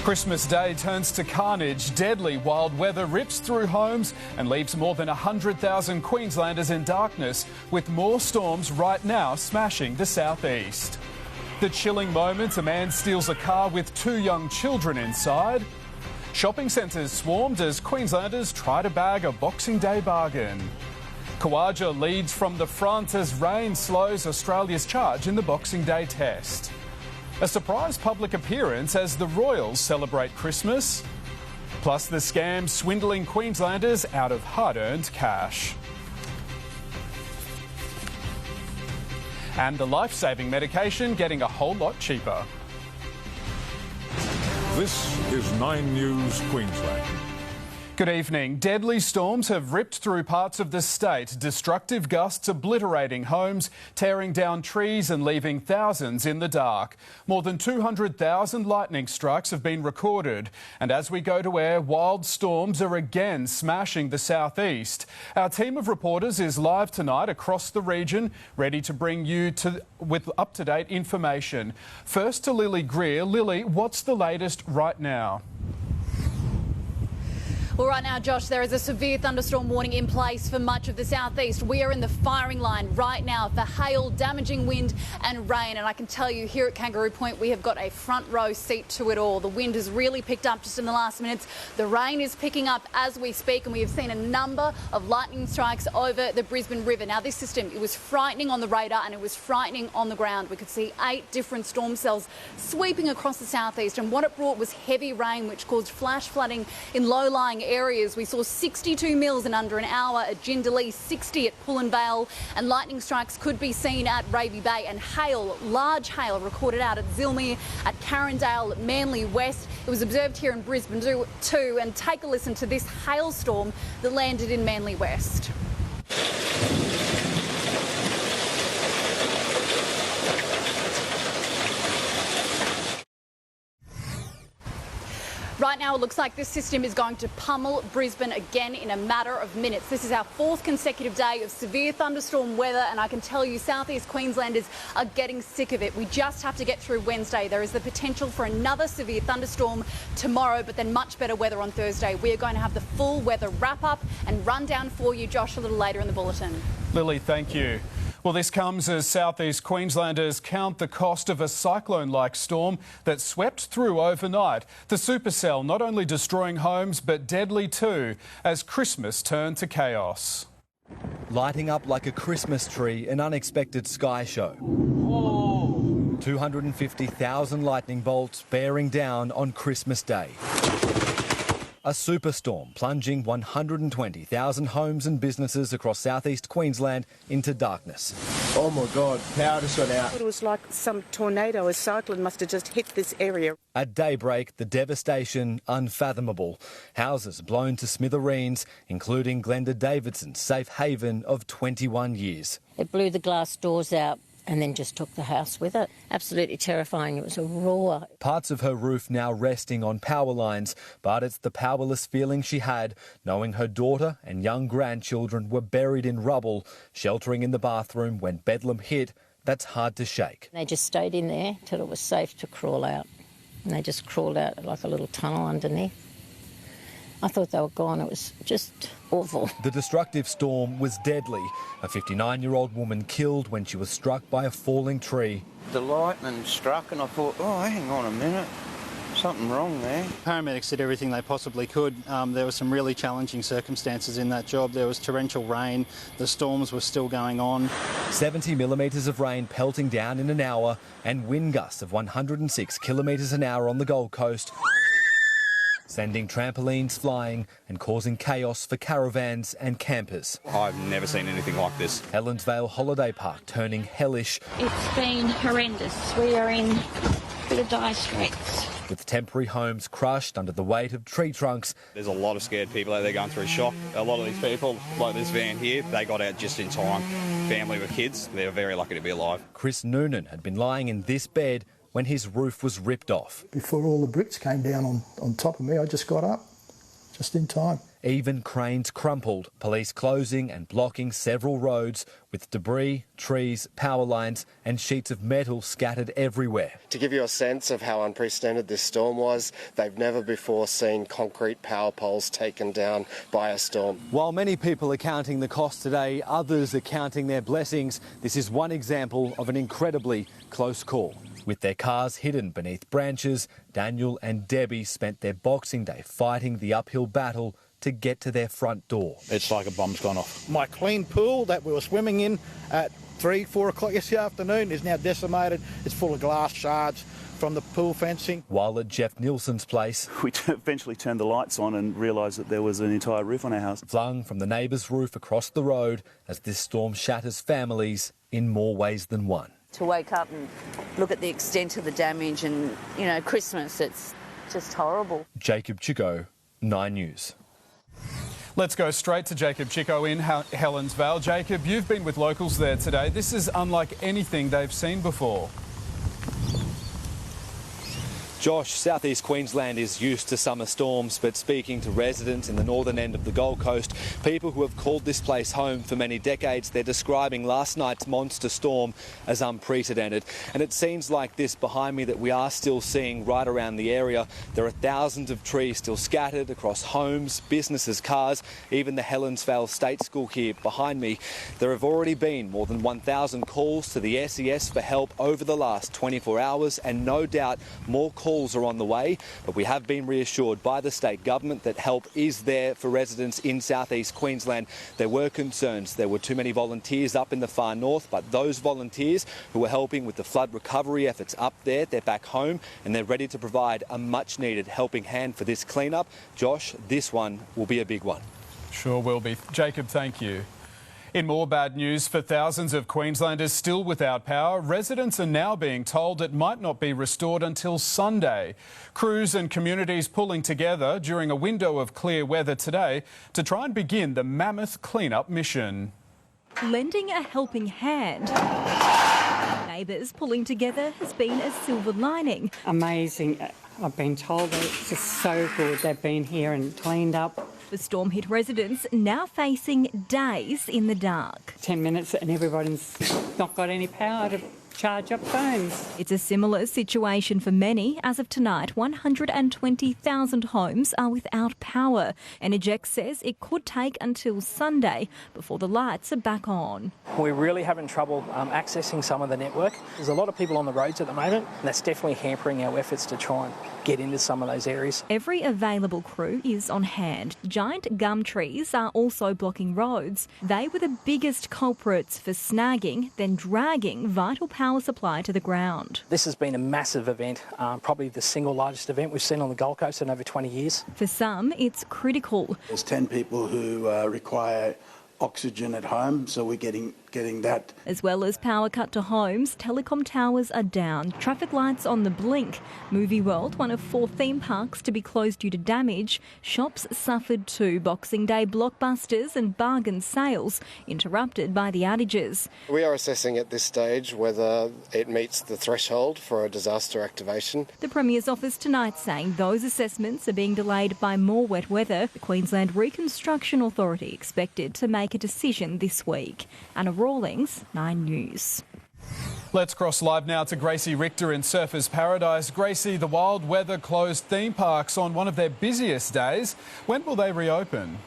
Christmas Day turns to carnage. Deadly wild weather rips through homes and leaves more than 100,000 Queenslanders in darkness, with more storms right now smashing the southeast. The chilling moment, a man steals a car with 2 young children inside. Shopping centres swarmed as Queenslanders try to bag a Boxing Day bargain. Khawaja leads from the front as rain slows Australia's charge in the Boxing Day test. A surprise public appearance as the Royals celebrate Christmas. Plus the scam swindling Queenslanders out of hard-earned cash. And the life-saving medication getting a whole lot cheaper. This is 9 News Queensland. Good evening. Deadly storms have ripped through parts of the state, destructive gusts obliterating homes, tearing down trees and leaving thousands in the dark. More than 200,000 lightning strikes have been recorded. And as we go to air, wild storms are again smashing the southeast. Our team of reporters is live tonight across the region, ready to bring you with up-to-date information. First to Lily Greer. Lily, what's the latest right now? Well, right now, Josh, there is a severe thunderstorm warning in place for much of the southeast. We are in the firing line right now for hail, damaging wind and rain. And I can tell you here at Kangaroo Point, we have got a front row seat to it all. The wind has really picked up just in the last minutes. The rain is picking up as we speak, and we have seen a number of lightning strikes over the Brisbane River. Now, this system, it was frightening on the radar and it was frightening on the ground. We could see 8 different storm cells sweeping across the southeast, and what it brought was heavy rain, which caused flash flooding in low-lying areas. We saw 62 mils in under an hour at Jindalee, 60 at Pullen Vale, and lightning strikes could be seen at Raby Bay, and hail, large hail recorded out at Zilmere, at Carindale, Manly West. It was observed here in Brisbane too, and take a listen to this hailstorm that landed in Manly West. Right now, it looks like this system is going to pummel Brisbane again in a matter of minutes. This is our 4th consecutive day of severe thunderstorm weather, and I can tell you southeast Queenslanders are getting sick of it. We just have to get through Wednesday. There is the potential for another severe thunderstorm tomorrow, but then much better weather on Thursday. We are going to have the full weather wrap-up and rundown for you, Josh, a little later in the bulletin. Lily, thank you. Well, this comes as southeast Queenslanders count the cost of a cyclone-like storm that swept through overnight. The supercell not only destroying homes but deadly too as Christmas turned to chaos. Lighting up like a Christmas tree, an unexpected sky show. 250,000 lightning bolts bearing down on Christmas Day. A superstorm plunging 120,000 homes and businesses across southeast Queensland into darkness. Oh my God, power just went out. It was like some tornado, a cyclone must have just hit this area. At daybreak, the devastation unfathomable. Houses blown to smithereens, including Glenda Davidson's safe haven of 21 years. It blew the glass doors out and then just took the house with it. Absolutely terrifying. It was a roar. Parts of her roof now resting on power lines, but it's the powerless feeling she had, knowing her daughter and young grandchildren were buried in rubble, sheltering in the bathroom when Bedlam hit. That's hard to shake. They just stayed in there till it was safe to crawl out. And they just crawled out like a little tunnel underneath. I thought they were gone. It was just awful. The destructive storm was deadly. A 59-year-old woman killed when she was struck by a falling tree. The lightning struck and I thought, oh, hang on a minute, something wrong there. Paramedics did everything they possibly could. There were some really challenging circumstances in that job. There was torrential rain, the storms were still going on. 70 millimetres of rain pelting down in an hour and wind gusts of 106 kilometres an hour on the Gold Coast, sending trampolines flying and causing chaos for caravans and campers. I've never seen anything like this. Helensvale Holiday Park turning hellish. It's been horrendous. We are in a bit of dire straits. With temporary homes crushed under the weight of tree trunks. There's a lot of scared people out there going through shock. A lot of these people, like this van here, they got out just in time. Family with kids, they're very lucky to be alive. Chris Noonan had been lying in this bed when his roof was ripped off. Before all the bricks came down on top of me, I just got up, just in time. Even cranes crumpled, police closing and blocking several roads with debris, trees, power lines and sheets of metal scattered everywhere. To give you a sense of how unprecedented this storm was, they've never before seen concrete power poles taken down by a storm. While many people are counting the cost today, others are counting their blessings. This is one example of an incredibly close call. With their cars hidden beneath branches, Daniel and Debbie spent their Boxing Day fighting the uphill battle to get to their front door. It's like a bomb's gone off. My clean pool that we were swimming in at 3, 4 o'clock yesterday afternoon is now decimated. It's full of glass shards from the pool fencing. While at Jeff Nielsen's place, we eventually turned the lights on and realised that there was an entire roof on our house. Flung from the neighbour's roof across the road as this storm shatters families in more ways than one. To wake up and look at the extent of the damage and, you know, Christmas, it's just horrible. Jacob Chico, 9 News. Let's go straight to Jacob Chico in Helensvale. Jacob, you've been with locals there today. This is unlike anything they've seen before. Josh, southeast Queensland is used to summer storms, but speaking to residents in the northern end of the Gold Coast, people who have called this place home for many decades, they're describing last night's monster storm as unprecedented. And it seems like this behind me that we are still seeing right around the area. There are thousands of trees still scattered across homes, businesses, cars, even the Helensvale State School here behind me. There have already been more than 1,000 calls to the SES for help over the last 24 hours, and no doubt more calls are on the way, but we have been reassured by the state government that help is there for residents in southeast Queensland. There were concerns there were too many volunteers up in the far north, but those volunteers who were helping with the flood recovery efforts up there, they're back home and they're ready to provide a much needed helping hand for this cleanup. Josh, this one will be a big one. Sure will be. Jacob, thank you. In more bad news for thousands of Queenslanders still without power, residents are now being told it might not be restored until Sunday. Crews and communities pulling together during a window of clear weather today to try and begin the mammoth clean-up mission. Lending a helping hand. Neighbours pulling together has been a silver lining. Amazing. I've been told that it's just so good. They've been here and cleaned up. For storm-hit residents now facing days in the dark. 10 minutes and everybody's not got any power to charge up phones. It's a similar situation for many. As of tonight, 120,000 homes are without power. Energex says it could take until Sunday before the lights are back on. We're really having trouble accessing some of the network. There's a lot of people on the roads at the moment, and that's definitely hampering our efforts to try and get into some of those areas. Every available crew is on hand. Giant gum trees are also blocking roads. They were the biggest culprits for snagging, then dragging vital power supply to the ground. This has been a massive event, probably the single largest event we've seen on the Gold Coast in over 20 years. For some, it's critical. There's 10 people who require oxygen at home, so we're getting that. As well as power cut to homes, telecom towers are down, traffic lights on the blink. Movie World, one of 4 theme parks to be closed due to damage. Shops suffered too. Boxing Day blockbusters and bargain sales interrupted by the outages. We are assessing at this stage whether it meets the threshold for a disaster activation. The Premier's office tonight saying those assessments are being delayed by more wet weather. The Queensland Reconstruction Authority expected to make a decision this week. Anna Rawlings, 9 News. Let's cross live now to Gracie Richter in Surfers Paradise. Gracie, the wild weather closed theme parks on one of their busiest days. When will they reopen?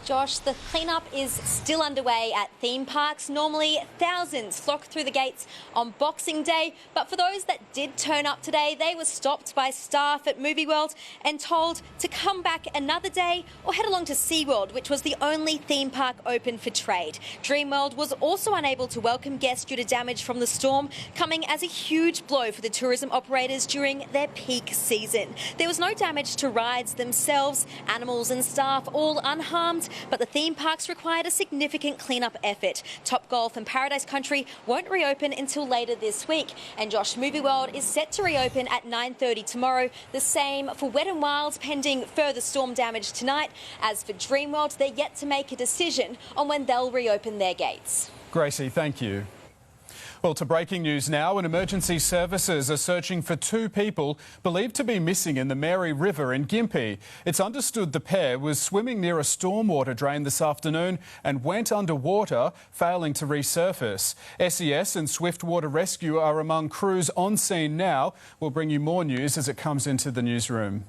Josh, the clean-up is still underway at theme parks. Normally, thousands flock through the gates on Boxing Day, but for those that did turn up today, they were stopped by staff at Movie World and told to come back another day or head along to SeaWorld, which was the only theme park open for trade. Dreamworld was also unable to welcome guests due to damage from the storm, coming as a huge blow for the tourism operators during their peak season. There was no damage to rides themselves, animals and staff all unharmed, but the theme parks required a significant clean-up effort. Topgolf and Paradise Country won't reopen until later this week. And Josh, Movie World is set to reopen at 9:30 tomorrow. The same for Wet n Wild's pending further storm damage tonight. As for Dreamworld, they're yet to make a decision on when they'll reopen their gates. Gracie, thank you. Well, to breaking news now, and emergency services are searching for two people believed to be missing in the Mary River in Gympie. It's understood the pair was swimming near a stormwater drain this afternoon and went underwater, failing to resurface. SES and Swiftwater Rescue are among crews on scene now. We'll bring you more news as it comes into the newsroom.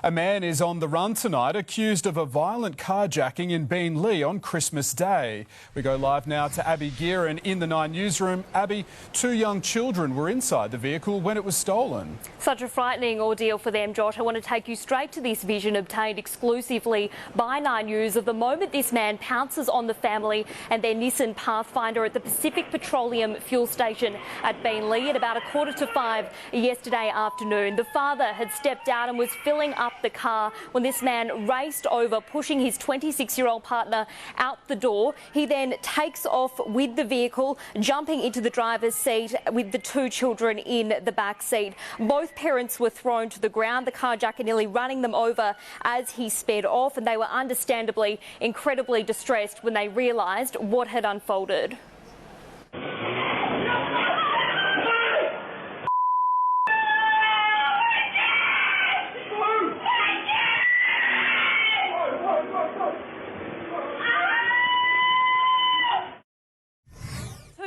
A man is on the run tonight, accused of a violent carjacking in Beenleigh on Christmas Day. We go live now to Abby Gearan in the 9 newsroom. Abby, 2 young children were inside the vehicle when it was stolen. Such a frightening ordeal for them, Josh. I want to take you straight to this vision obtained exclusively by 9 News of the moment this man pounces on the family and their Nissan Pathfinder at the Pacific Petroleum fuel station at Beenleigh at about 4:45 yesterday afternoon. The father had stepped out and was filling up the car when this man raced over, pushing his 26-year-old partner out the door. He then takes off with the vehicle, jumping into the driver's seat with the 2 children in the back seat. Both parents were thrown to the ground, the carjacker nearly running them over as he sped off, and they were understandably incredibly distressed when they realised what had unfolded.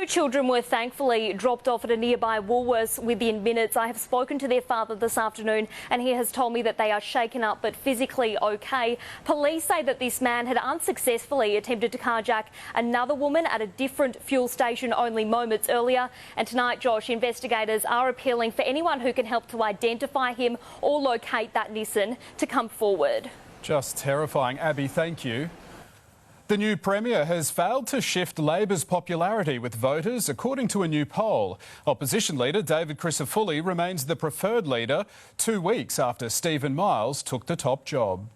2 children were thankfully dropped off at a nearby Woolworths within minutes. I have spoken to their father this afternoon and he has told me that they are shaken up but physically okay. Police say that this man had unsuccessfully attempted to carjack another woman at a different fuel station only moments earlier. And tonight, Josh, investigators are appealing for anyone who can help to identify him or locate that Nissan to come forward. Just terrifying. Abby, thank you. The new Premier has failed to shift Labor's popularity with voters, according to a new poll. Opposition leader David Crisafulli remains the preferred leader 2 weeks after Stephen Miles took the top job.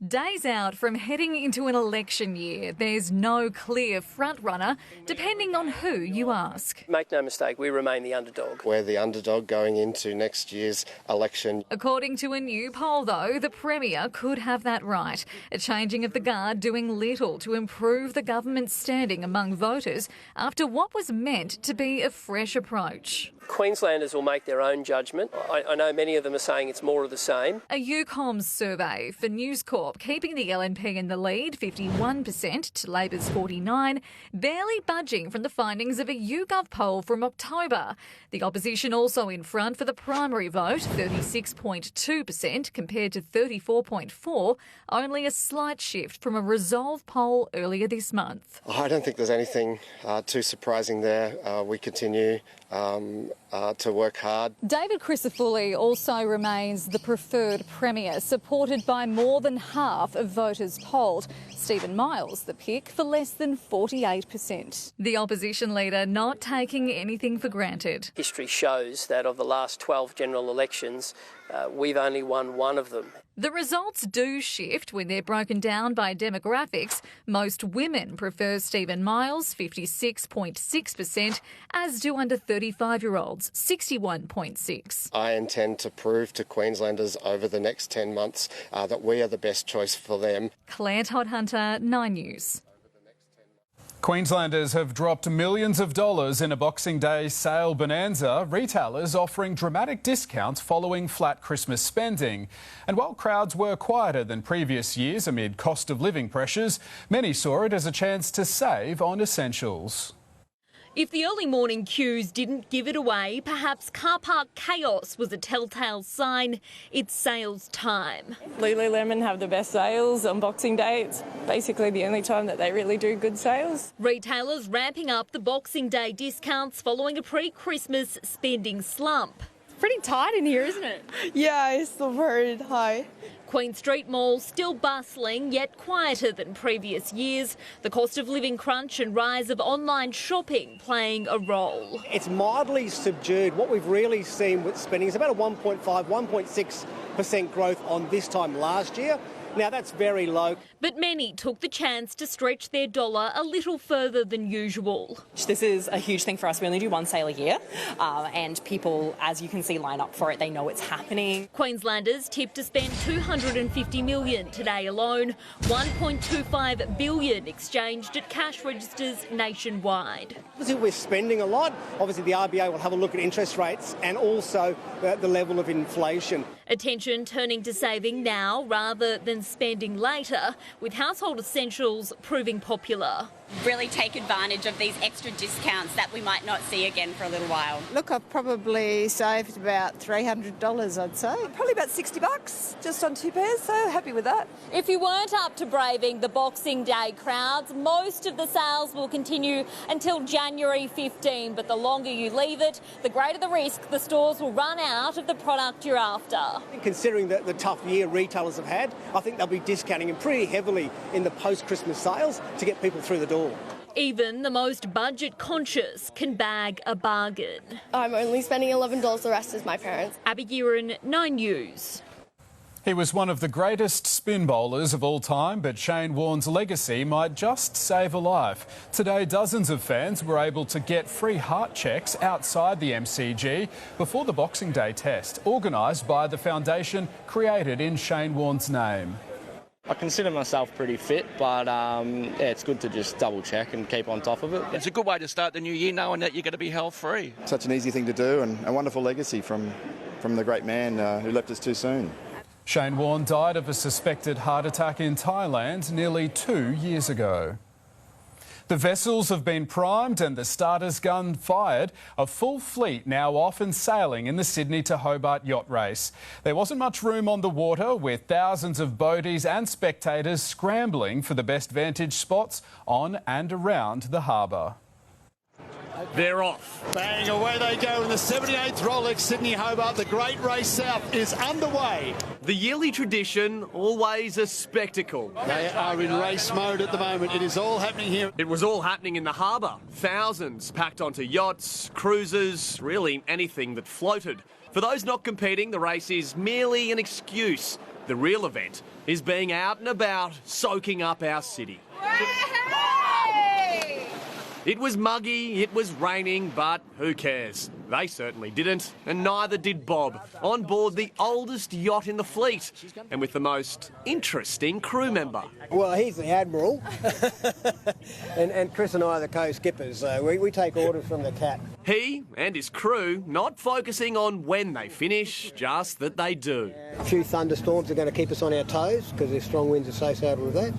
Days out from heading into an election year, there's no clear front-runner, depending on who you ask. Make no mistake, we remain the underdog. We're the underdog going into next year's election. According to a new poll, though, the Premier could have that right. A changing of the guard doing little to improve the government's standing among voters after what was meant to be a fresh approach. Queenslanders will make their own judgment. I know many of them are saying it's more of the same. A UCOMS survey for News Corp keeping the LNP in the lead, 51% to Labor's 49%, barely budging from the findings of a YouGov poll from October. The opposition also in front for the primary vote, 36.2% compared to 34.4%, only a slight shift from a Resolve poll earlier this month. I don't think there's anything too surprising there. We continue to work hard. David Crisafulli also remains the preferred Premier, supported by more than half of voters polled. Stephen Miles the pick for less than 48%. The opposition leader not taking anything for granted. History shows that of the last 12 general elections, we've only won one of them. The results do shift when they're broken down by demographics. Most women prefer Stephen Miles, 56.6%, as do under 35-year-olds, 61.6%. I intend to prove to Queenslanders over the next 10 months that we are the best choice for them. Claire Todd-Hunter, 9 News. Queenslanders have dropped millions of dollars in a Boxing Day sale bonanza, retailers offering dramatic discounts following flat Christmas spending. And while crowds were quieter than previous years amid cost of living pressures, many saw it as a chance to save on essentials. If the early morning queues didn't give it away, perhaps car park chaos was a telltale sign it's sales time. Lululemon have the best sales on Boxing Day. It's basically the only time that they really do good sales. Retailers ramping up the Boxing Day discounts following a pre-Christmas spending slump. Pretty tight in here, isn't it? Yeah, it's still very high. Queen Street Mall still bustling, yet quieter than previous years. The cost of living crunch and rise of online shopping playing a role. It's mildly subdued. What we've really seen with spending is about a 1.5, 1.6% growth on this time last year. Now, that's very low. But many took the chance to stretch their dollar a little further than usual. This is a huge thing for us. We only do one sale a year, and people, as you can see, line up for it. They know it's happening. Queenslanders tipped to spend $250 million today alone, $1.25 billion exchanged at cash registers nationwide. Obviously, we're spending a lot. Obviously, the RBA will have a look at interest rates and also the level of inflation. Attention turning to saving now rather than spending later, with household essentials proving popular. Really take advantage of these extra discounts that we might not see again for a little while. Look, I've probably saved about $300, I'd say. Probably about $60 just on 2 pairs, so happy with that. If you weren't up to braving the Boxing Day crowds, most of the sales will continue until January 15, but the longer you leave it, the greater the risk the stores will run out of the product you're after. Considering the tough year retailers have had, I think they'll be discounting pretty heavily in the post-Christmas sales to get people through the door. Even the most budget-conscious can bag a bargain. I'm only spending $11, the rest is my parents. Abby Guerin, 9 News. He was one of the greatest spin bowlers of all time, but Shane Warne's legacy might just save a life. Today, dozens of fans were able to get free heart checks outside the MCG before the Boxing Day test, organised by the foundation created in Shane Warne's name. I consider myself pretty fit, but yeah, it's good to just double check and keep on top of it. It's a good way to start the new year knowing that you're going to be health free. Such an easy thing to do and a wonderful legacy from the great man who left us too soon. Shane Warne died of a suspected heart attack in Thailand nearly 2 years ago. The vessels have been primed and the starter's gun fired. A full fleet now off and sailing in the Sydney to Hobart yacht race. There wasn't much room on the water, with thousands of boaties and spectators scrambling for the best vantage spots on and around the harbour. They're off. Bang, away they go in the 78th Rolex Sydney Hobart. The Great Race South is underway. The yearly tradition, always a spectacle. They are in race mode at the moment. It is all happening here. It was all happening in the harbour. Thousands packed onto yachts, cruisers, really anything that floated. For those not competing, the race is merely an excuse. The real event is being out and about, soaking up our city. It was muggy, it was raining, but who cares? They certainly didn't, and neither did Bob, on board the oldest yacht in the fleet, and with the most interesting crew member. Well, he's the Admiral, and Chris and I are the co-skippers, so we take orders from the cat. He and his crew not focusing on when they finish, just that they do. A few thunderstorms are going to keep us on our toes, because there's strong winds associated with that.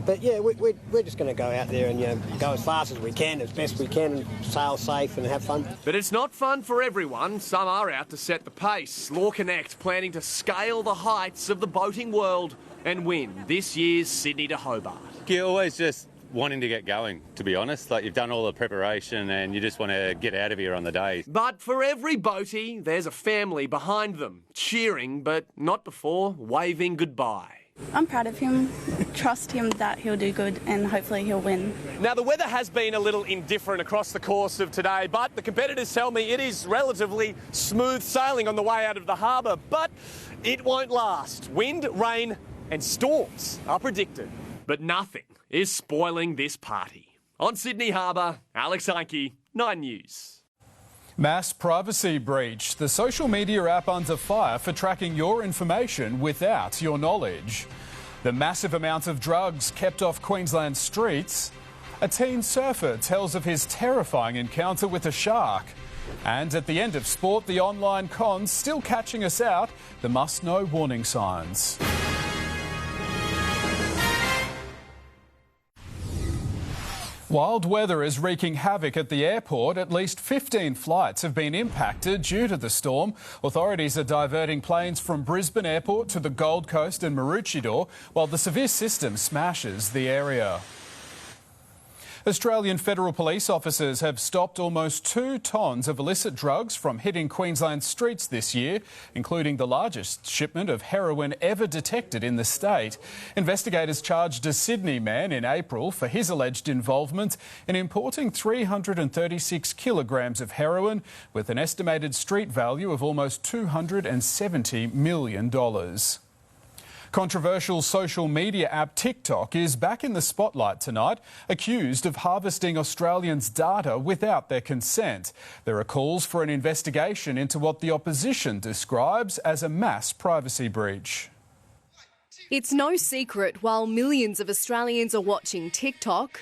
But yeah, we're just going to go out there and go as fast as we can, as best we can, and sail safe and have fun. But it's not fun for everyone. Some are out to set the pace. Law Connect planning to scale the heights of the boating world and win this year's Sydney to Hobart. You're always just wanting to get going, to be honest. Like, you've done all the preparation and you just want to get out of here on the day. But for every boatie, there's a family behind them, cheering, but not before waving goodbye. I'm proud of him, trust him that he'll do good and hopefully he'll win. Now, the weather has been a little indifferent across the course of today, but the competitors tell me it is relatively smooth sailing on the way out of the harbour, but it won't last. Wind, rain and storms are predicted. But nothing is spoiling this party. On Sydney Harbour, Alex Heinke, 9 News. Mass privacy breach. The social media app under fire for tracking your information without your knowledge. The massive amounts of drugs kept off Queensland streets. A teen surfer tells of his terrifying encounter with a shark. And at the end of sport, the online cons still catching us out. The must-know warning signs. Wild weather is wreaking havoc at the airport. At least 15 flights have been impacted due to the storm. Authorities are diverting planes from Brisbane Airport to the Gold Coast and Maroochydore, while the severe system smashes the area. Australian federal police officers have stopped almost 2 tonnes of illicit drugs from hitting Queensland streets this year, including the largest shipment of heroin ever detected in the state. Investigators charged a Sydney man in April for his alleged involvement in importing 336 kilograms of heroin with an estimated street value of almost $270 million. Controversial social media app TikTok is back in the spotlight tonight, accused of harvesting Australians' data without their consent. There are calls for an investigation into what the opposition describes as a mass privacy breach. It's no secret while millions of Australians are watching TikTok,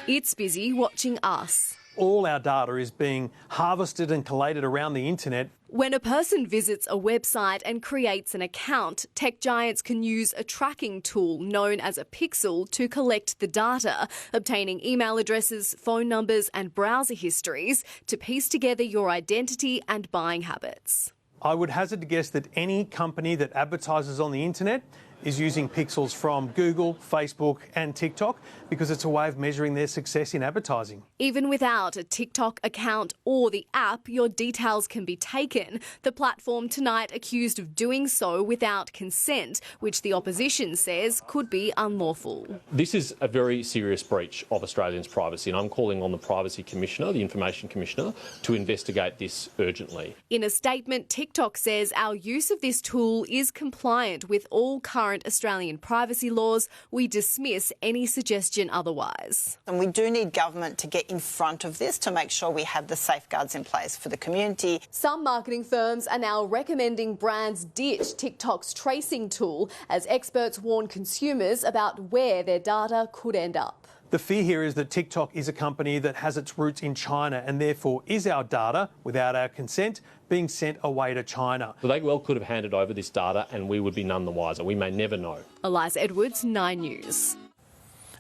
it's busy watching us. All our data is being harvested and collated around the internet. When a person visits a website and creates an account, tech giants can use a tracking tool known as a pixel to collect the data, obtaining email addresses, phone numbers and browser histories to piece together your identity and buying habits. I would hazard to guess that any company that advertises on the internet is using pixels from Google, Facebook and TikTok because it's a way of measuring their success in advertising. Even without a TikTok account or the app, your details can be taken. The platform tonight accused of doing so without consent, which the opposition says could be unlawful. This is a very serious breach of Australians' privacy, and I'm calling on the Privacy Commissioner, the Information Commissioner, to investigate this urgently. In a statement, TikTok says our use of this tool is compliant with all current Australian privacy laws. We dismiss any suggestion otherwise. And we do need government to get in front of this to make sure we have the safeguards in place for the community. Some marketing firms are now recommending brands ditch TikTok's tracing tool as experts warn consumers about where their data could end up. The fear here is that TikTok is a company that has its roots in China and therefore is our data, without our consent, being sent away to China. Well, they well could have handed over this data and we would be none the wiser. We may never know. Eliza Edwards, 9 News.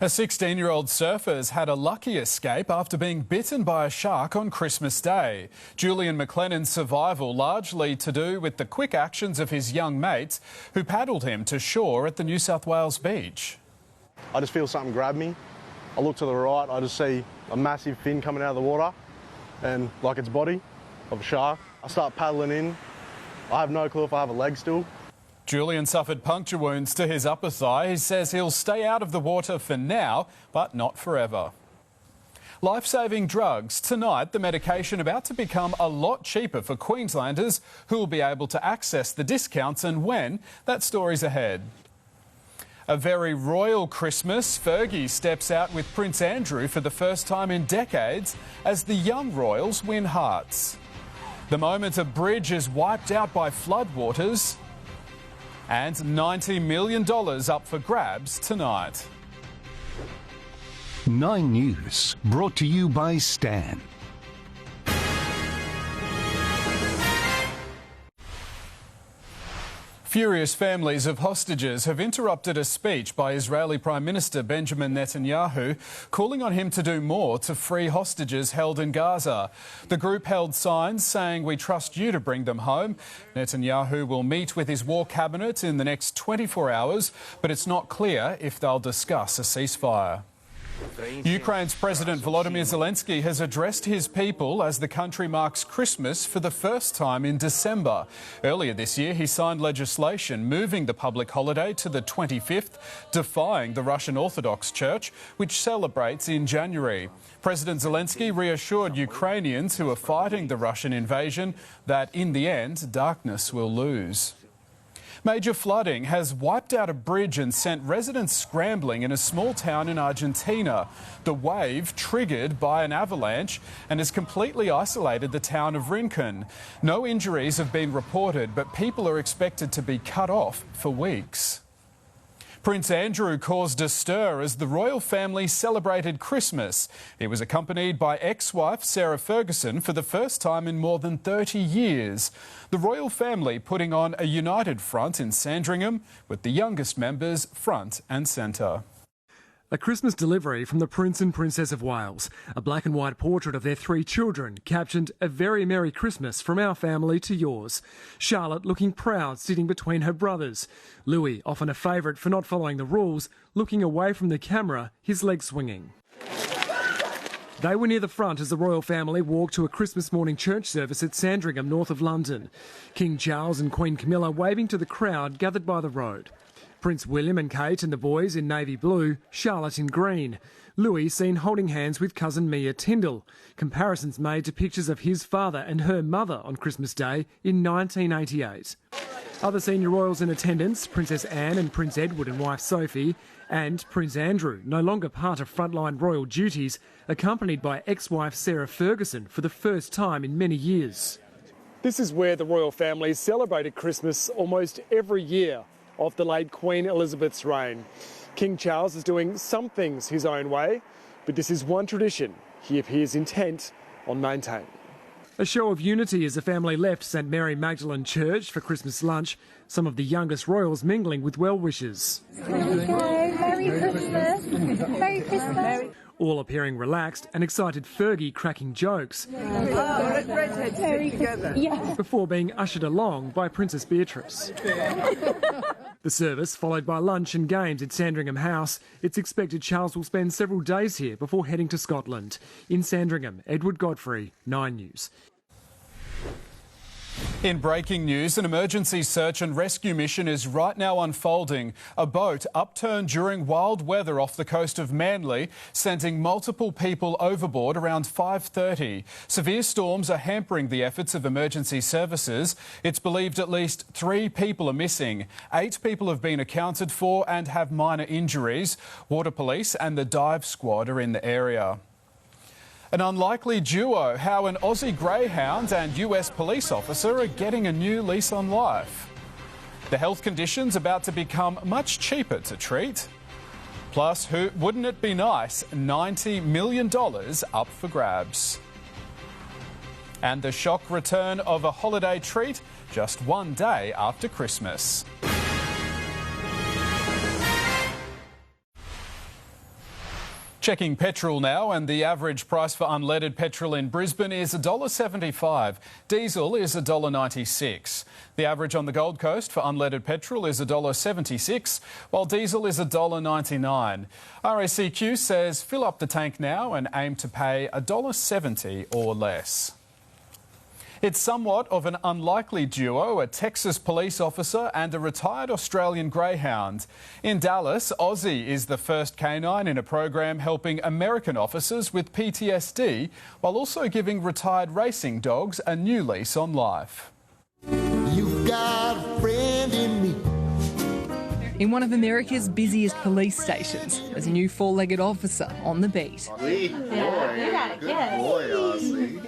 A 16-year-old surfer has had a lucky escape after being bitten by a shark on Christmas Day. Julian McLennan's survival largely to do with the quick actions of his young mates who paddled him to shore at the New South Wales beach. I just feel something grab me. I look to the right, I just see a massive fin coming out of the water and like its body of a shark. I start paddling in. I have no clue if I have a leg still. Julian suffered puncture wounds to his upper thigh. He says he'll stay out of the water for now, but not forever. Life-saving drugs. Tonight, the medication about to become a lot cheaper for Queenslanders who will be able to access the discounts and when. That story's ahead. A very royal Christmas. Fergie steps out with Prince Andrew for the first time in decades as the young royals win hearts. The moment a bridge is wiped out by floodwaters. And $90 million up for grabs tonight. 9 News, brought to you by Stan. Furious families of hostages have interrupted a speech by Israeli Prime Minister Benjamin Netanyahu, calling on him to do more to free hostages held in Gaza. The group held signs saying, "We trust you to bring them home." Netanyahu will meet with his war cabinet in the next 24 hours, but it's not clear if they'll discuss a ceasefire. Ukraine's President Volodymyr Zelensky has addressed his people as the country marks Christmas for the first time in December. Earlier this year, he signed legislation moving the public holiday to the 25th, defying the Russian Orthodox Church, which celebrates in January. President Zelensky reassured Ukrainians who are fighting the Russian invasion that in the end, darkness will lose. Major flooding has wiped out a bridge and sent residents scrambling in a small town in Argentina. The wave triggered by an avalanche and has completely isolated the town of Rincon. No injuries have been reported, but people are expected to be cut off for weeks. Prince Andrew caused a stir as the royal family celebrated Christmas. He was accompanied by ex-wife Sarah Ferguson for the first time in more than 30 years. The royal family putting on a united front in Sandringham, with the youngest members front and centre. A Christmas delivery from the Prince and Princess of Wales. A black and white portrait of their 3 children captioned, "A very Merry Christmas from our family to yours." Charlotte looking proud sitting between her brothers. Louis, often a favourite for not following the rules, looking away from the camera, his legs swinging. They were near the front as the royal family walked to a Christmas morning church service at Sandringham, north of London. King Charles and Queen Camilla waving to the crowd gathered by the road. Prince William and Kate and the boys in navy blue, Charlotte in green. Louis seen holding hands with cousin Mia Tyndall. Comparisons made to pictures of his father and her mother on Christmas Day in 1988. Other senior royals in attendance, Princess Anne and Prince Edward and wife Sophie, and Prince Andrew, no longer part of frontline royal duties, accompanied by ex-wife Sarah Ferguson for the first time in many years. This is where the royal family celebrated Christmas almost every year of the late Queen Elizabeth's reign. King Charles is doing some things his own way, but this is one tradition he appears intent on maintaining. A show of unity as the family left St Mary Magdalene Church for Christmas lunch, some of the youngest royals mingling with well-wishers. Merry Christmas. Merry Christmas. All appearing relaxed and excited Fergie cracking jokes before being ushered along by Princess Beatrice. The service followed by lunch and games at Sandringham House. It's expected Charles will spend several days here before heading to Scotland. In Sandringham, Edward Godfrey, 9 News. In breaking news, an emergency search and rescue mission is right now unfolding. A boat upturned during wild weather off the coast of Manly, sending multiple people overboard around 5:30. Severe storms are hampering the efforts of emergency services. It's believed at least 3 people are missing. 8 people have been accounted for and have minor injuries. Water police and the dive squad are in the area. An unlikely duo, how an Aussie greyhound and US police officer are getting a new lease on life. The health conditions about to become much cheaper to treat. Plus, wouldn't it be nice, $90 million up for grabs. And the shock return of a holiday treat just one day after Christmas. Checking petrol now, and the average price for unleaded petrol in Brisbane is $1.75. Diesel is $1.96. The average on the Gold Coast for unleaded petrol is $1.76, while diesel is $1.99. RACQ says fill up the tank now and aim to pay $1.70 or less. It's somewhat of an unlikely duo, a Texas police officer and a retired Australian greyhound. In Dallas, Aussie is the first canine in a program helping American officers with PTSD, while also giving retired racing dogs a new lease on life. You've got a friend in me. In one of America's busiest police stations, there's a new 4-legged officer on the beat. Good boy, Aussie.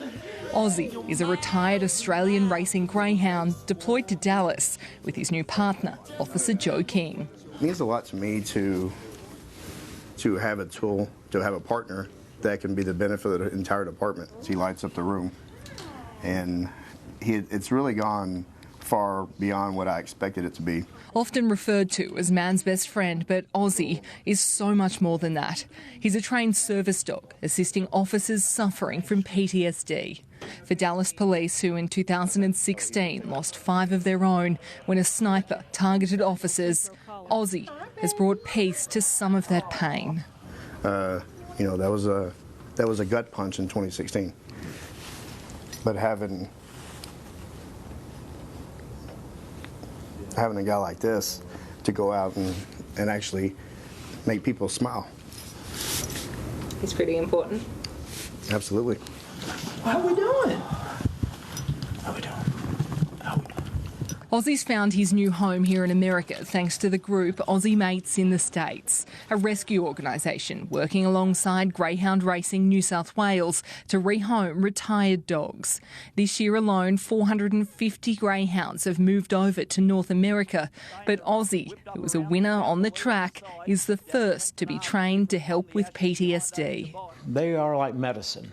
Aussie is a retired Australian racing greyhound deployed to Dallas with his new partner, Officer Joe King. It means a lot to me to have a tool, to have a partner that can be the benefit of the entire department. He lights up the room, and it's really gone far beyond what I expected it to be. Often referred to as man's best friend, but Aussie is so much more than that. He's a trained service dog assisting officers suffering from PTSD. For Dallas police, who in 2016 lost 5 of their own when a sniper targeted officers, Aussie has brought peace to some of that pain. That was a gut punch in 2016. But having a guy like this to go out and actually make people smile. It's pretty important. Absolutely. How we doing? Aussie's found his new home here in America thanks to the group Aussie Mates in the States, a rescue organisation working alongside Greyhound Racing New South Wales to rehome retired dogs. This year alone, 450 greyhounds have moved over to North America, but Aussie, who was a winner on the track, is the first to be trained to help with PTSD. They are like medicine.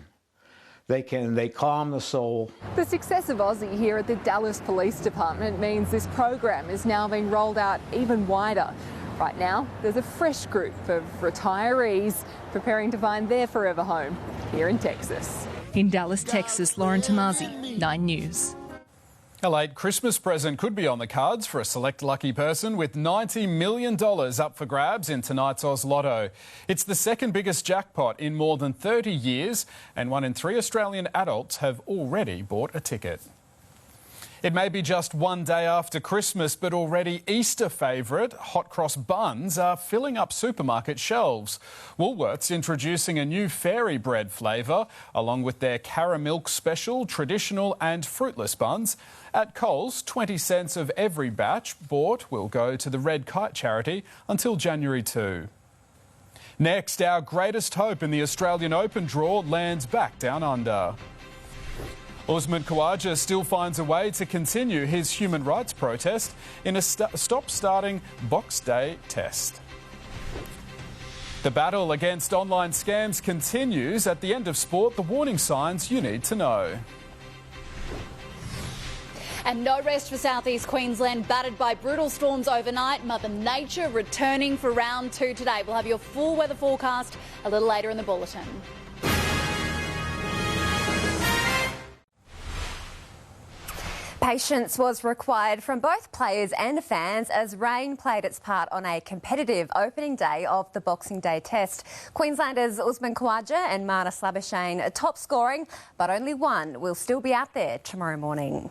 They calm the soul. The success of Aussie here at the Dallas Police Department means this program is now being rolled out even wider. Right now, there's a fresh group of retirees preparing to find their forever home here in Texas. In Dallas, Texas, Lauren Tomasi, 9 News. A late Christmas present could be on the cards for a select lucky person with $90 million up for grabs in tonight's Oz Lotto. It's the second biggest jackpot in more than 30 years, and 1 in 3 Australian adults have already bought a ticket. It may be just one day after Christmas, but already Easter favourite hot cross buns are filling up supermarket shelves. Woolworths introducing a new fairy bread flavour, along with their caramel special, traditional and fruitless buns. At Coles, 20 cents of every batch bought will go to the Red Kite charity until January 2. Next, our greatest hope in the Australian Open draw lands back down under. Usman Khawaja still finds a way to continue his human rights protest in a stop-starting Box Day test. The battle against online scams continues. At the end of sport, the warning signs you need to know. And no rest for southeast Queensland, battered by brutal storms overnight. Mother Nature returning for round 2 today. We'll have your full weather forecast a little later in the bulletin. Patience was required from both players and fans as rain played its part on a competitive opening day of the Boxing Day test. Queenslanders Usman Khawaja and Marnus Labuschagne are top scoring, but only one will still be out there tomorrow morning.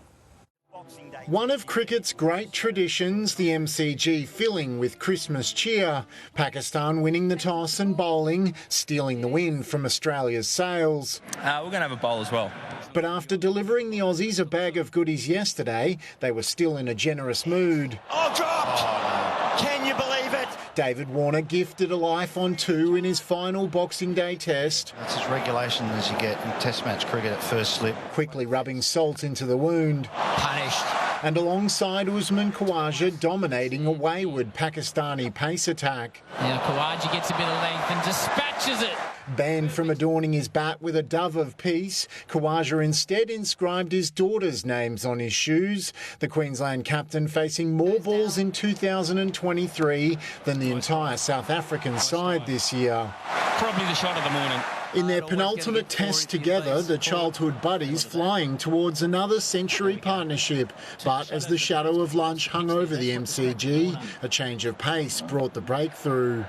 One of cricket's great traditions, the MCG filling with Christmas cheer. Pakistan winning the toss and bowling, stealing the win from Australia's sails. We're going to have a bowl as well. But after delivering the Aussies a bag of goodies yesterday, they were still in a generous mood. Oh, dropped! Can you believe it? David Warne gifted a life on 2 in his final Boxing Day test. That's as regulation as you get in test match cricket at first slip. Quickly rubbing salt into the wound. Punished. And alongside Usman Khawaja dominating a wayward Pakistani pace attack. Now Khawaja gets a bit of length and dispatches it. Banned from adorning his bat with a dove of peace, Khawaja instead inscribed his daughter's names on his shoes. The Queensland captain facing more balls in 2023 than the entire South African side this year. Probably the shot of the morning. In their penultimate test together, the childhood buddies flying towards another century partnership. But as the shadow of lunch hung over the MCG, a change of pace brought the breakthrough.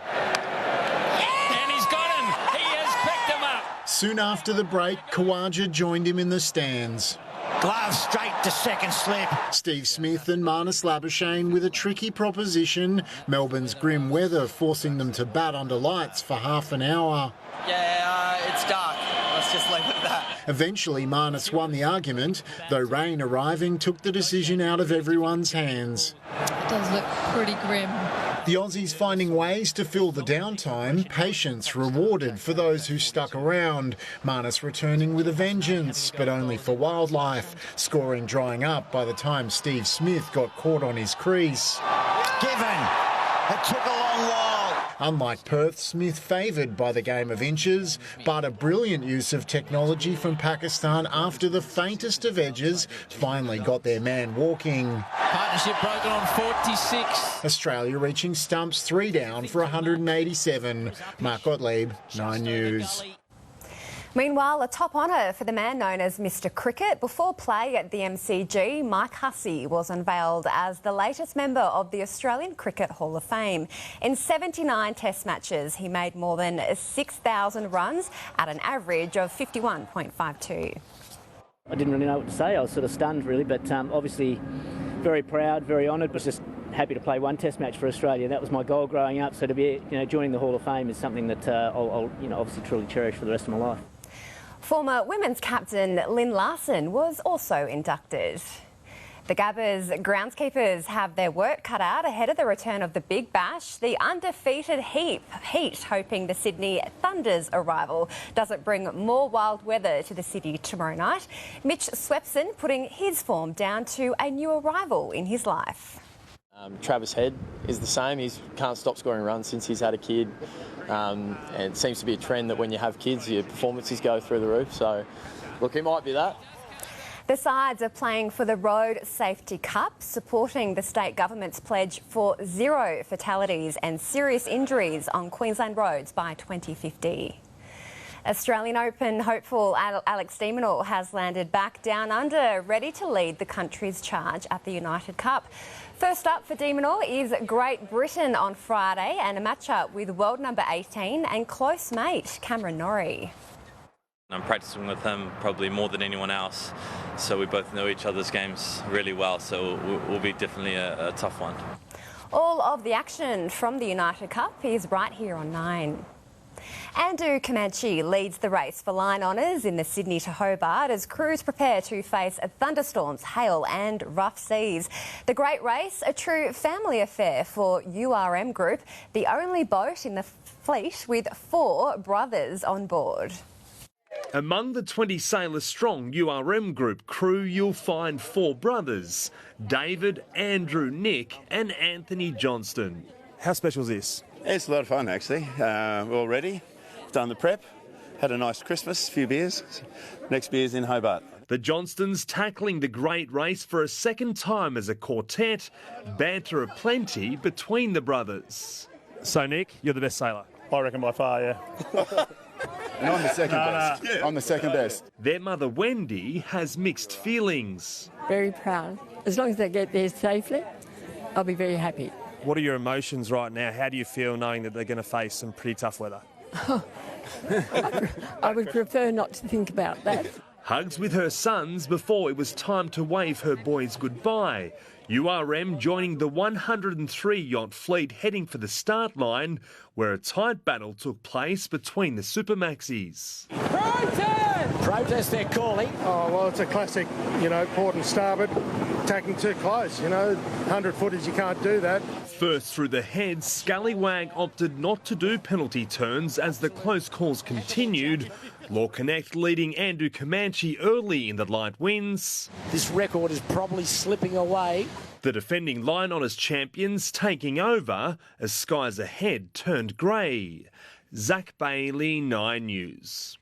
Soon after the break, Khawaja joined him in the stands. Glove straight to second slip. Steve Smith and Marnus Labuschagne with a tricky proposition. Melbourne's grim weather forcing them to bat under lights for half an hour. Yeah, it's dark. Let's just leave it at that. Eventually, Marnus won the argument, though rain arriving took the decision out of everyone's hands. It does look pretty grim. The Aussies finding ways to fill the downtime, patience rewarded for those who stuck around. Marnus returning with a vengeance, but only for wildlife, scoring drying up by the time Steve Smith got caught on his crease. Given. It took a long while. Unlike Perth, Smith favoured by the game of inches, but a brilliant use of technology from Pakistan after the faintest of edges finally got their man walking. Partnership broken on 46. Australia reaching stumps 3 down for 187. Mark Gottlieb, 9 News. Meanwhile, a top honour for the man known as Mr Cricket. Before play at the MCG, Mike Hussey was unveiled as the latest member of the Australian Cricket Hall of Fame. In 79 test matches, he made more than 6,000 runs at an average of 51.52. I didn't really know what to say. I was sort of stunned, really, but obviously very proud, very honoured. Was just happy to play one test match for Australia. That was my goal growing up. So to be, joining the Hall of Fame is something that I'll obviously truly cherish for the rest of my life. Former women's captain Lynn Larson was also inducted. The Gabba's groundskeepers have their work cut out ahead of the return of the Big Bash. The undefeated Heat hoping the Sydney Thunder's arrival doesn't bring more wild weather to the city tomorrow night. Mitch Swepson putting his form down to a new arrival in his life. Travis Head is the same. He can't stop scoring runs since he's had a kid. And it seems to be a trend that when you have kids, your performances go through the roof. So, look, it might be that. The sides are playing for the Road Safety Cup, supporting the state government's pledge for 0 fatalities and serious injuries on Queensland roads by 2050. Australian Open hopeful Alex de Minaur has landed back down under, ready to lead the country's charge at the United Cup. First up for de Minaur is Great Britain on Friday and a match-up with world number 18 and close mate Cameron Norrie. I'm practicing with him probably more than anyone else, so we both know each other's games really well, so it will be definitely a tough one. All of the action from the United Cup is right here on 9. Andrew Comanche leads the race for line honours in the Sydney to Hobart as crews prepare to face thunderstorms, hail and rough seas. The Great Race, a true family affair for URM Group, the only boat in the fleet with 4 brothers on board. Among the 20 sailor-strong URM Group crew, you'll find 4 brothers, David, Andrew, Nick and Anthony Johnston. How special is this? It's a lot of fun, actually. We're all ready, done the prep, had a nice Christmas, a few beers. Next beer's in Hobart. The Johnstons tackling the Great Race for a second time as a quartet, banter aplenty between the brothers. So, Nick, you're the best sailor? I reckon by far, yeah. And I'm the second best. I'm the second best. Their mother, Wendy, has mixed feelings. Very proud. As long as they get there safely, I'll be very happy. What are your emotions right now? How do you feel knowing that they're going to face some pretty tough weather? I would prefer not to think about that. Hugs with her sons before it was time to wave her boys goodbye. URM joining the 103 yacht fleet heading for the start line, where a tight battle took place between the Supermaxis. Protest they're calling. Oh, well, it's a classic, port and starboard, tacking too close, 100 footers, you can't do that. First through the head, Scallywag opted not to do penalty turns as the close calls continued. Law Connect leading Andrew Comanche early in the light winds. This record is probably slipping away. The defending line honours champions taking over as skies ahead turned grey. Zach Bailey, 9 News.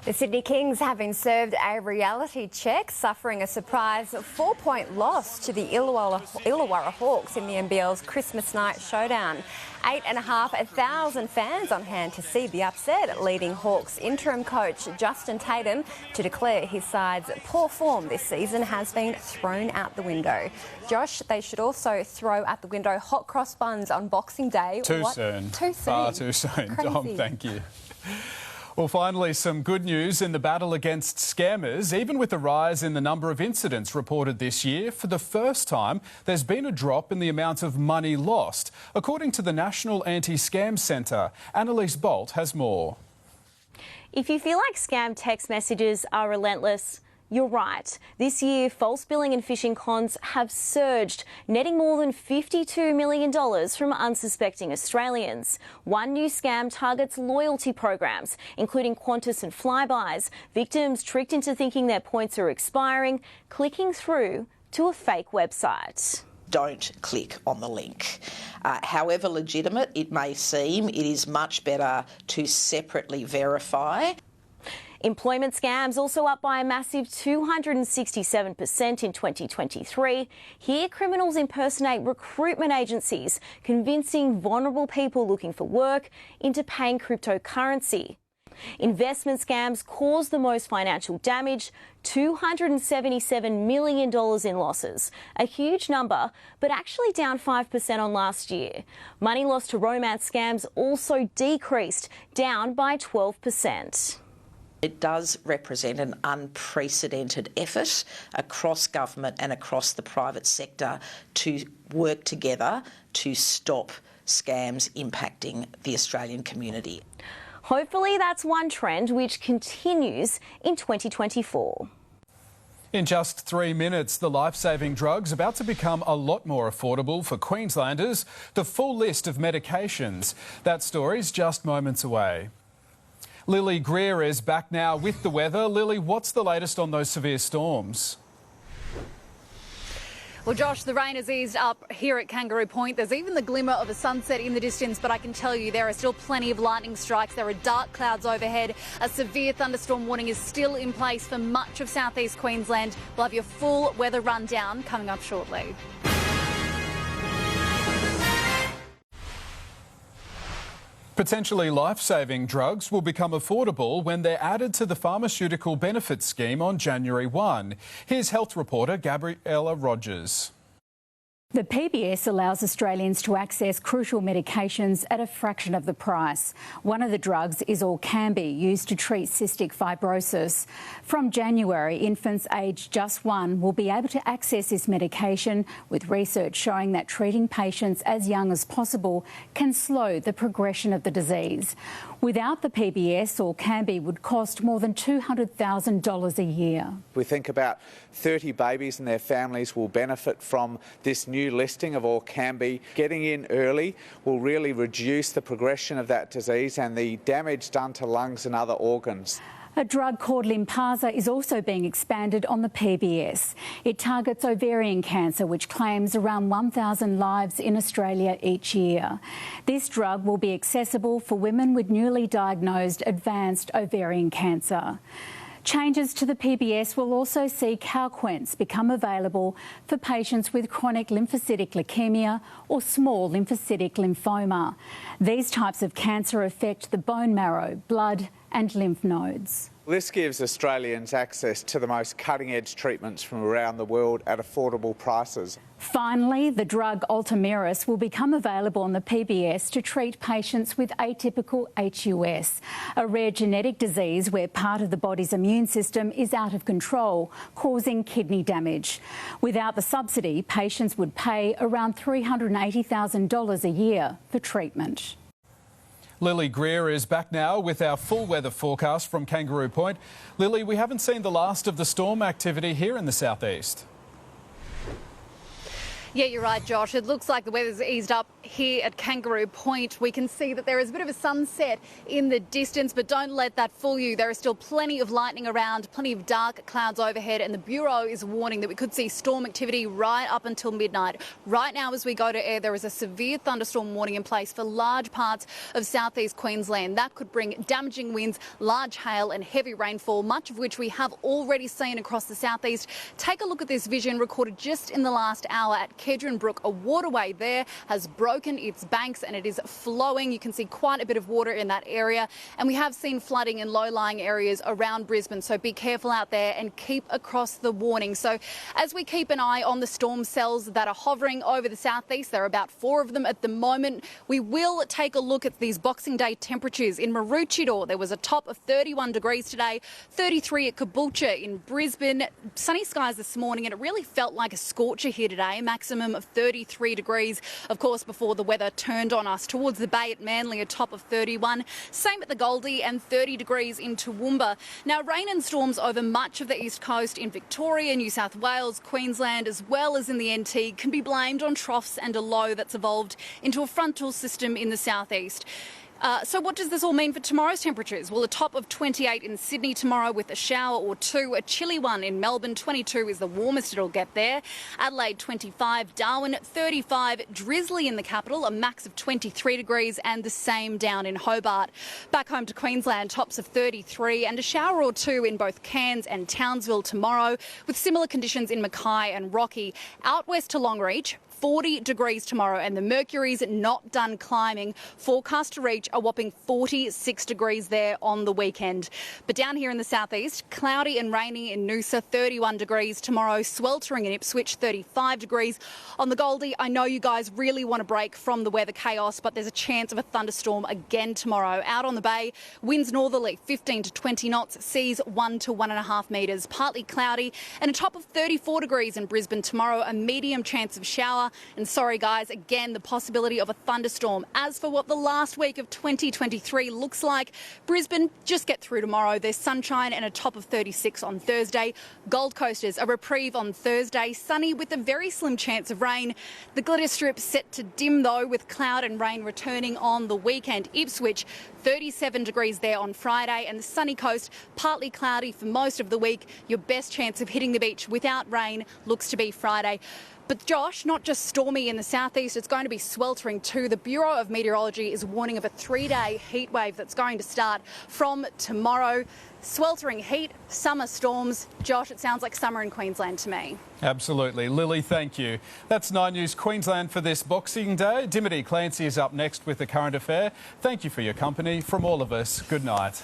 The Sydney Kings have been served a reality check, suffering a surprise 4-point loss to the Illawarra Hawks in the NBL's Christmas night showdown. 8,500 fans on hand to see the upset, leading Hawks interim coach Justin Tatum to declare his side's poor form this season has been thrown out the window. Josh, they should also throw out the window hot cross buns on Boxing Day. Too soon. Far too soon. Crazy. Dom, thank you. Well, finally, some good news in the battle against scammers. Even with the rise in the number of incidents reported this year, for the first time, there's been a drop in the amount of money lost. According to the National Anti-Scam Centre, Annalise Bolt has more. If you feel like scam text messages are relentless, you're right. This year, false billing and phishing cons have surged, netting more than $52 million from unsuspecting Australians. One new scam targets loyalty programs, including Qantas and Flybuys. Victims tricked into thinking their points are expiring, clicking through to a fake website. Don't click on the link. However legitimate it may seem, it is much better to separately verify. Employment scams also up by a massive 267% in 2023. Here, criminals impersonate recruitment agencies, convincing vulnerable people looking for work into paying cryptocurrency. Investment scams cause the most financial damage, $277 million in losses. A huge number, but actually down 5% on last year. Money lost to romance scams also decreased, down by 12%. It does represent an unprecedented effort across government and across the private sector to work together to stop scams impacting the Australian community. Hopefully that's one trend which continues in 2024. In just 3 minutes, the life-saving drug's about to become a lot more affordable for Queenslanders. The full list of medications. That story's just moments away. Lily Greer is back now with the weather. Lily, what's the latest on those severe storms? Well, Josh, the rain has eased up here at Kangaroo Point. There's even the glimmer of a sunset in the distance, but I can tell you there are still plenty of lightning strikes. There are dark clouds overhead. A severe thunderstorm warning is still in place for much of southeast Queensland. We'll have your full weather rundown coming up shortly. Potentially life-saving drugs will become affordable when they're added to the Pharmaceutical Benefits Scheme on January 1. Here's health reporter Gabriella Rogers. The PBS allows Australians to access crucial medications at a fraction of the price. One of the drugs is Orkambi, used to treat cystic fibrosis. From January, infants aged just 1 will be able to access this medication, with research showing that treating patients as young as possible can slow the progression of the disease. Without the PBS, Orkambi would cost more than $200,000 a year. We think about 30 babies and their families will benefit from this new listing of Orkambi. Getting in early will really reduce the progression of that disease and the damage done to lungs and other organs. A drug called Lynparza is also being expanded on the PBS. It targets ovarian cancer, which claims around 1,000 lives in Australia each year. This drug will be accessible for women with newly diagnosed advanced ovarian cancer. Changes to the PBS will also see Calquence become available for patients with chronic lymphocytic leukemia or small lymphocytic lymphoma. These types of cancer affect the bone marrow, blood and lymph nodes. This gives Australians access to the most cutting-edge treatments from around the world at affordable prices. Finally, the drug Ultomiris will become available on the PBS to treat patients with atypical HUS, a rare genetic disease where part of the body's immune system is out of control, causing kidney damage. Without the subsidy, patients would pay around $380,000 a year for treatment. Lily Greer is back now with our full weather forecast from Kangaroo Point. Lily, we haven't seen the last of the storm activity here in the southeast. Yeah, you're right, Josh. It looks like the weather's eased up here at Kangaroo Point. We can see that there is a bit of a sunset in the distance, but don't let that fool you. There is still plenty of lightning around, plenty of dark clouds overhead, and the Bureau is warning that we could see storm activity right up until midnight. Right now, as we go to air, there is a severe thunderstorm warning in place for large parts of southeast Queensland. That could bring damaging winds, large hail and heavy rainfall, much of which we have already seen across the southeast. Take a look at this vision recorded just in the last hour at Kedron Brook. A waterway there has broken its banks and it is flowing. You can see quite a bit of water in that area, and we have seen flooding in low-lying areas around Brisbane, so be careful out there and keep across the warning. So as we keep an eye on the storm cells that are hovering over the southeast, there are about 4 of them at the moment. We will take a look at these Boxing Day temperatures. In Maroochydore, there was a top of 31 degrees today, 33 at Caboolture. In Brisbane, sunny skies this morning, and it really felt like a scorcher here today, maximum of 33 degrees, of course, before the weather turned on us. Towards the Bay at Manly, a top of 31. Same at the Goldie, and 30 degrees in Toowoomba. Now, rain and storms over much of the east coast in Victoria, New South Wales, Queensland, as well as in the NT, can be blamed on troughs and a low that's evolved into a frontal system in the southeast. So what does this all mean for tomorrow's temperatures? Well, a top of 28 in Sydney tomorrow with a shower or 2. A chilly one in Melbourne. 22 is the warmest it'll get there. Adelaide 25, Darwin 35, drizzly in the capital, a max of 23 degrees, and the same down in Hobart. Back home to Queensland, tops of 33 and a shower or 2 in both Cairns and Townsville tomorrow, with similar conditions in Mackay and Rocky. Out west to Longreach, 40 degrees tomorrow, and the mercury's not done climbing. Forecast to reach a whopping 46 degrees there on the weekend. But down here in the southeast, cloudy and rainy in Noosa, 31 degrees tomorrow, sweltering in Ipswich, 35 degrees. On the Goldie, I know you guys really want to break from the weather chaos, but there's a chance of a thunderstorm again tomorrow. Out on the Bay, winds northerly 15 to 20 knots, seas 1 to 1.5 metres. Partly cloudy and a top of 34 degrees in Brisbane tomorrow, a medium chance of shower. And sorry guys, again, the possibility of a thunderstorm. As for what the last week of 2023 looks like, Brisbane, just get through tomorrow. There's sunshine and a top of 36 on Thursday. Gold Coasters, a reprieve on Thursday, sunny with a very slim chance of rain. The glitter strip set to dim though, with cloud and rain returning on the weekend. Ipswich, 37 degrees there on Friday, and the sunny coast, partly cloudy for most of the week. Your best chance of hitting the beach without rain looks to be Friday. But Josh, not just stormy in the southeast, it's going to be sweltering too. The Bureau of Meteorology is warning of a 3-day heat wave that's going to start from tomorrow. Sweltering heat, summer storms. Josh, it sounds like summer in Queensland to me. Absolutely. Lily, thank you. That's 9 News Queensland for this Boxing Day. Dominique Clancy is up next with the current affair. Thank you for your company. From all of us, good night.